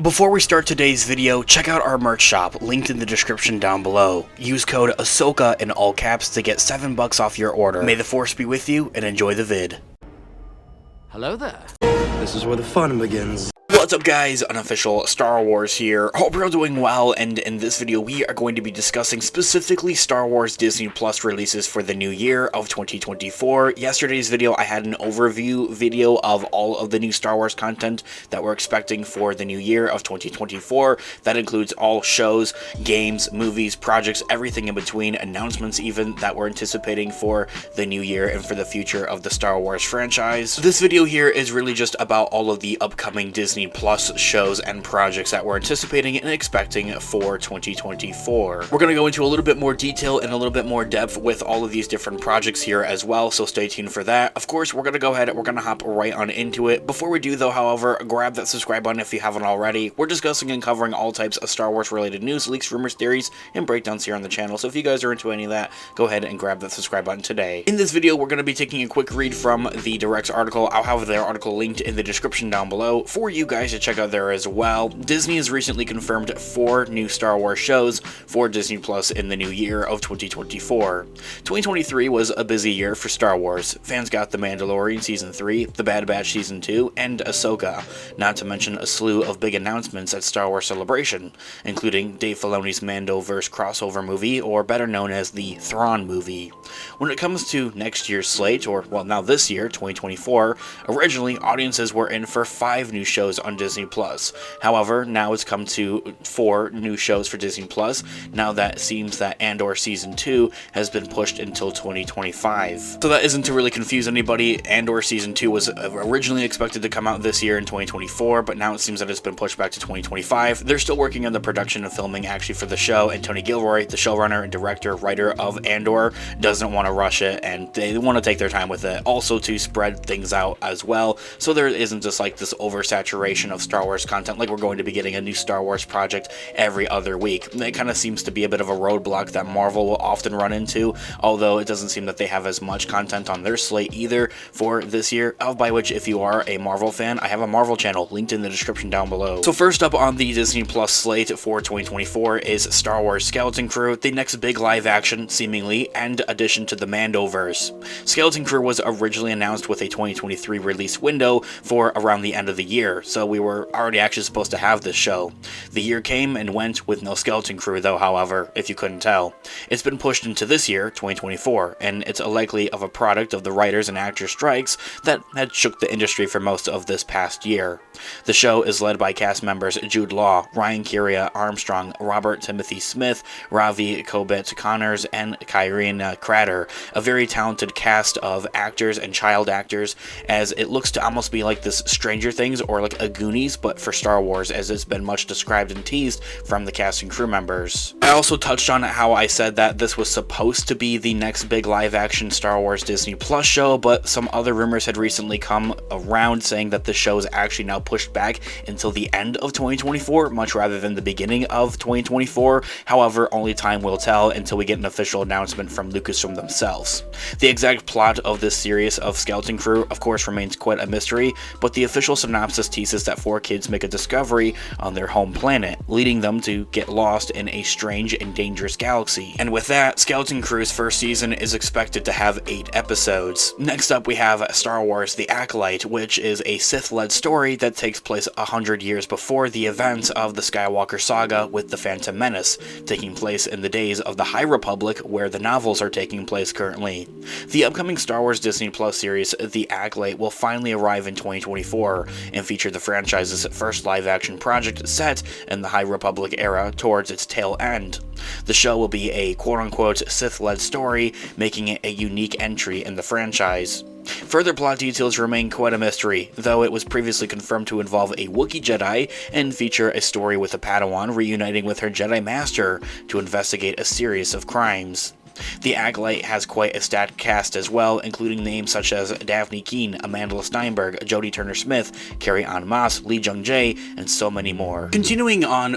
Before we start today's video, check out our merch shop, linked in the description down below. Use code Ahsoka in all caps to get $7 off your order. May the Force be with you, and enjoy the vid. Hello there. This is where the fun begins. What's up guys, Unofficial Star Wars here. Hope you're all doing well, and in this video we are going to be discussing specifically Star Wars Disney Plus releases for the new year of 2024. Yesterday's video I had an overview video of all of the new Star Wars content that we're expecting for the new year of 2024. That includes all shows, games, movies, projects, everything in between, announcements even that we're anticipating for the new year and for the future of the Star Wars franchise. This video here is really just about all of the upcoming Disney Plus shows and projects that we're anticipating and expecting for 2024. We're going to go into a little bit more detail and a little bit more depth with all of these different projects here as well, so stay tuned for that. Of course, we're going to go ahead and we're going to hop right on into it. Before we do though, however, grab that subscribe button if you haven't already. We're discussing and covering all types of Star Wars related news, leaks, rumors, theories, and breakdowns here on the channel, so if you guys are into any of that, go ahead and grab that subscribe button today. In this video, we're going to be taking a quick read from the Direct's article. I'll have their article linked in the description down below for you guys to check out there as well. Disney has recently confirmed 4 new Star Wars shows for Disney Plus in the new year of 2024. 2023 was a busy year for Star Wars. Fans got The Mandalorian Season 3, The Bad Batch Season 2, and Ahsoka, not to mention a slew of big announcements at Star Wars Celebration, including Dave Filoni's Mandoverse crossover movie, or better known as the Thrawn movie. When it comes to next year's slate, or well now this year, 2024, originally audiences were in for 5 new shows on Disney Plus. However, now it's come to 4 new shows for Disney Plus, now that it seems that Andor Season 2 has been pushed until 2025. So that isn't to really confuse anybody. Andor Season 2 was originally expected to come out this year in 2024, but now it seems that it's been pushed back to 2025. They're still working on the production and filming actually for the show, and Tony Gilroy, the showrunner and director, writer of Andor, doesn't want to rush it, and they want to take their time with it, also to spread things out as well, so there isn't just like this oversaturation of Star Wars content, like we're going to be getting a new Star Wars project every other week. It kind of seems to be a bit of a roadblock that Marvel will often run into, although it doesn't seem that they have as much content on their slate either for this year, by which if you are a Marvel fan, I have a Marvel channel linked in the description down below. So first up on the Disney Plus slate for 2024 is Star Wars Skeleton Crew, the next big live action, seemingly, and addition to the Mandoverse. Skeleton Crew was originally announced with a 2023 release window for around the end of the year, so we were already actually supposed to have this show. The year came and went with no Skeleton Crew though, however, if you couldn't tell. It's been pushed into this year, 2024, and it's likely of a product of the writers and actors strikes that had shook the industry for most of this past year. The show is led by cast members Jude Law, Ryan Kiria Armstrong, Robert Timothy Smith, Ravi Kobet Connors, and Kyrene Crater, a very talented cast of actors and child actors, as it looks to almost be like this Stranger Things or like a Goonies, but for Star Wars, as it's been much described and teased from the cast and crew members. I also touched on how I said that this was supposed to be the next big live-action Star Wars Disney Plus show, but some other rumors had recently come around saying that the show is actually now pushed back until the end of 2024, much rather than the beginning of 2024. However, only time will tell until we get an official announcement from Lucasfilm themselves. The exact plot of this series of Skeleton Crew, of course, remains quite a mystery, but the official synopsis teases that 4 kids make a discovery on their home planet, leading them to get lost in a strange and dangerous galaxy. And with that, Skeleton Crew's first season is expected to have 8 episodes. Next up, we have Star Wars The Acolyte, which is a Sith-led story that takes place 100 years before the events of the Skywalker saga with the Phantom Menace, taking place in the days of the High Republic, where the novels are taking place currently. The upcoming Star Wars Disney Plus series, The Acolyte, will finally arrive in 2024 and feature the franchise's first live-action project set in the High Republic era towards its tail end. The show will be a quote-unquote Sith-led story, making it a unique entry in the franchise. Further plot details remain quite a mystery, though it was previously confirmed to involve a Wookiee Jedi and feature a story with a Padawan reuniting with her Jedi Master to investigate a series of crimes. The Acolyte has quite a stacked cast as well, including names such as Daphne Keane, Amanda Steinberg, Jodie Turner-Smith, Carrie-Anne Moss, Lee Jung-jae, and so many more. Continuing on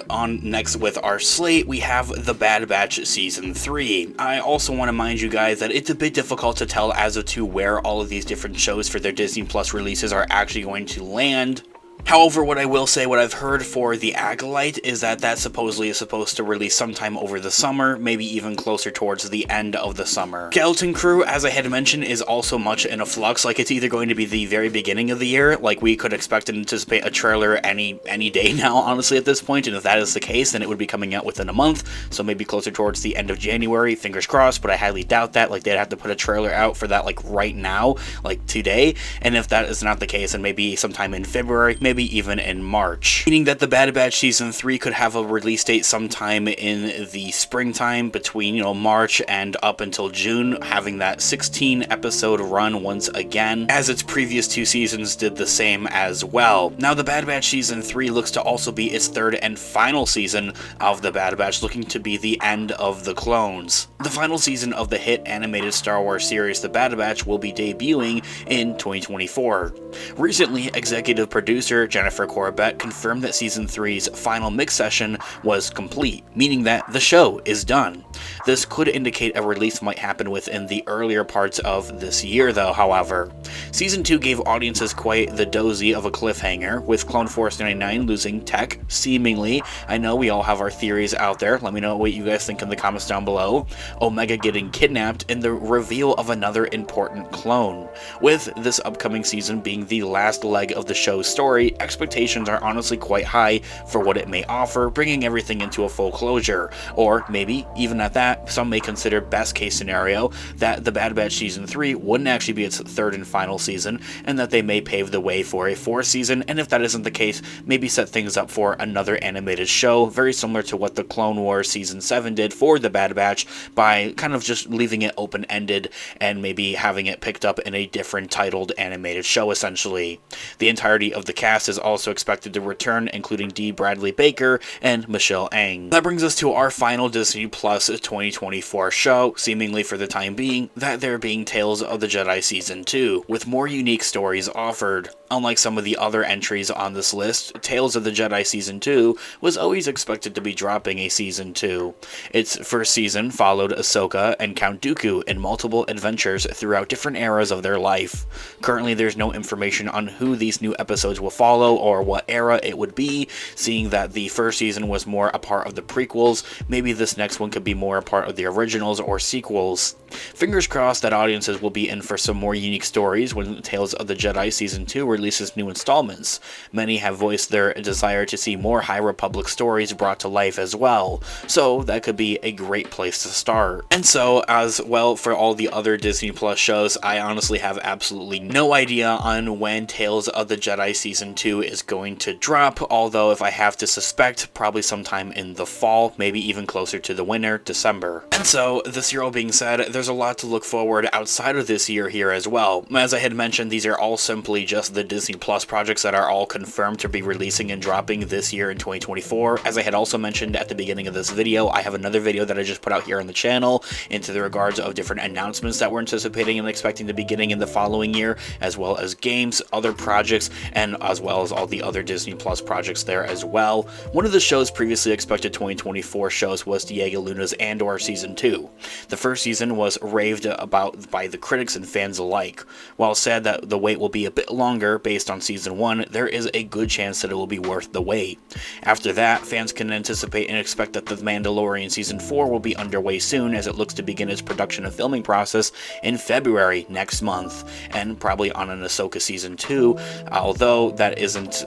next with our slate, we have The Bad Batch Season 3. I also want to mind you guys that it's a bit difficult to tell as to where all of these different shows for their Disney Plus releases are actually going to land. However, what I will say, what I've heard for the Acolyte is that supposedly is supposed to release sometime over the summer, maybe even closer towards the end of the summer. Skeleton Crew, as I had mentioned, is also much in a flux. Like, it's either going to be the very beginning of the year, like we could expect and anticipate a trailer any day now, honestly, at this point, and if that is the case, then it would be coming out within a month, so maybe closer towards the end of January, fingers crossed, but I highly doubt that. Like, they'd have to put a trailer out for that, like, right now, like, today, and if that is not the case, then maybe sometime in February, maybe even in March. Meaning that The Bad Batch Season 3 could have a release date sometime in the springtime between, March and up until June, having that 16-episode run once again, as its previous 2 seasons did the same as well. Now, The Bad Batch Season 3 looks to also be its 3rd and final season of The Bad Batch, looking to be the end of the clones. The final season of the hit animated Star Wars series The Bad Batch will be debuting in 2024. Recently, executive producer Jennifer Corbett confirmed that Season 3's final mix session was complete, meaning that the show is done. This could indicate a release might happen within the earlier parts of this year though, however. Season 2 gave audiences quite the dozy of a cliffhanger, with Clone Force 99 losing tech, seemingly. I know we all have our theories out there, let me know what you guys think in the comments down below. Omega getting kidnapped, and the reveal of another important clone. With this upcoming season being the last leg of the show's story, expectations are honestly quite high for what it may offer, bringing everything into a full closure. Or maybe, even at that, some may consider best case scenario that The Bad Batch Season 3 wouldn't actually be its 3rd and final season, and that they may pave the way for a 4th season, and if that isn't the case, maybe set things up for another animated show, very similar to what the Clone Wars Season 7 did for The Bad Batch, by kind of just leaving it open-ended and maybe having it picked up in a different titled animated show, essentially. The entirety of the cast is also expected to return, including D. Bradley Baker and Michelle Ang. That brings us to our final Disney Plus 2024 show, seemingly for the time being, that there being Tales of the Jedi Season 2, with more unique stories offered. Unlike some of the other entries on this list, Tales of the Jedi Season 2 was always expected to be dropping a Season 2. Its first season followed Ahsoka and Count Dooku in multiple adventures throughout different eras of their life. Currently, there's no information on who these new episodes will follow or what era it would be, seeing that the first season was more a part of the prequels. Maybe this next one could be more a part of the originals or sequels. Fingers crossed that audiences will be in for some more unique stories when Tales of the Jedi Season 2 releases new installments. Many have voiced their desire to see more High Republic stories brought to life as well, so that could be a great place to start. And so, as well for all the other Disney Plus shows, I honestly have absolutely no idea on when Tales of the Jedi Season 2 is going to drop, although if I have to suspect, probably sometime in the fall, maybe even closer to the winter, December. And so, this year all being said, there's a lot to look forward outside of this year here as well. As I had mentioned, these are all simply just the Disney Plus projects that are all confirmed to be releasing and dropping this year in 2024. As I had also mentioned at the beginning of this video, I have another video that I just put out here on the channel into the regards of different announcements that we're anticipating and expecting to be getting in the following year, as well as games, other projects, and as well as all the other Disney Plus projects there as well. One of the shows previously expected 2024 shows was Diego Luna's Andor Season 2. The first season was raved about by the critics and fans alike. While sad that the wait will be a bit longer based on Season 1, there is a good chance that it will be worth the wait. After that, fans can anticipate and expect that The Mandalorian Season 4 will be underway soon, as it looks to begin its production and filming process in February next month, and probably on an Ahsoka Season 2, although that isn't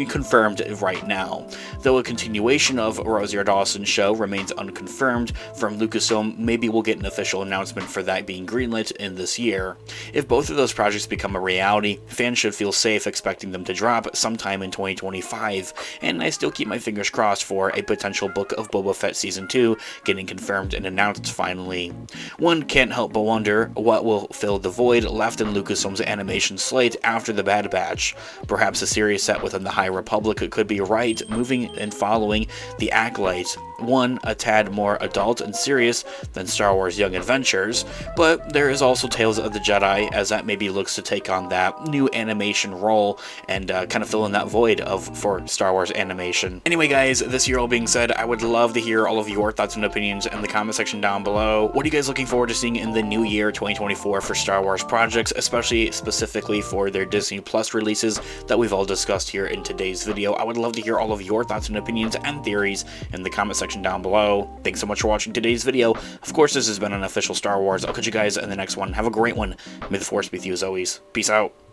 confirmed right now. Though a continuation of Rosario Dawson's show remains unconfirmed from Lucasfilm, maybe we'll get an official announcement for that being greenlit in this year. If both of those projects become a reality, fans should feel safe expecting them to drop sometime in 2025, and I still keep my fingers crossed for a potential Book of Boba Fett Season 2 getting confirmed and announced finally. One can't help but wonder what will fill the void left in Lucasfilm's animation slate after The Bad Batch. Perhaps a series set within the High Republic could be right, moving and following the Acolyte, one a tad more adult and serious than Star Wars Young Adventures, but there is also Tales of the Jedi, as that maybe looks to take on that new animation animation role and kind of fill in that void for Star Wars animation. Anyway guys, this year all being said, I would love to hear all of your thoughts and opinions in the comment section down below. What are you guys looking forward to seeing in the new year 2024 for Star Wars projects, especially specifically for their Disney Plus releases that we've all discussed here in today's video? I would love to hear all of your thoughts and opinions and theories in the comment section down below. Thanks so much for watching today's video. Of course, this has been an official Star Wars. I'll catch you guys in the next one. Have a great one. May the Force be with you as always. Peace out.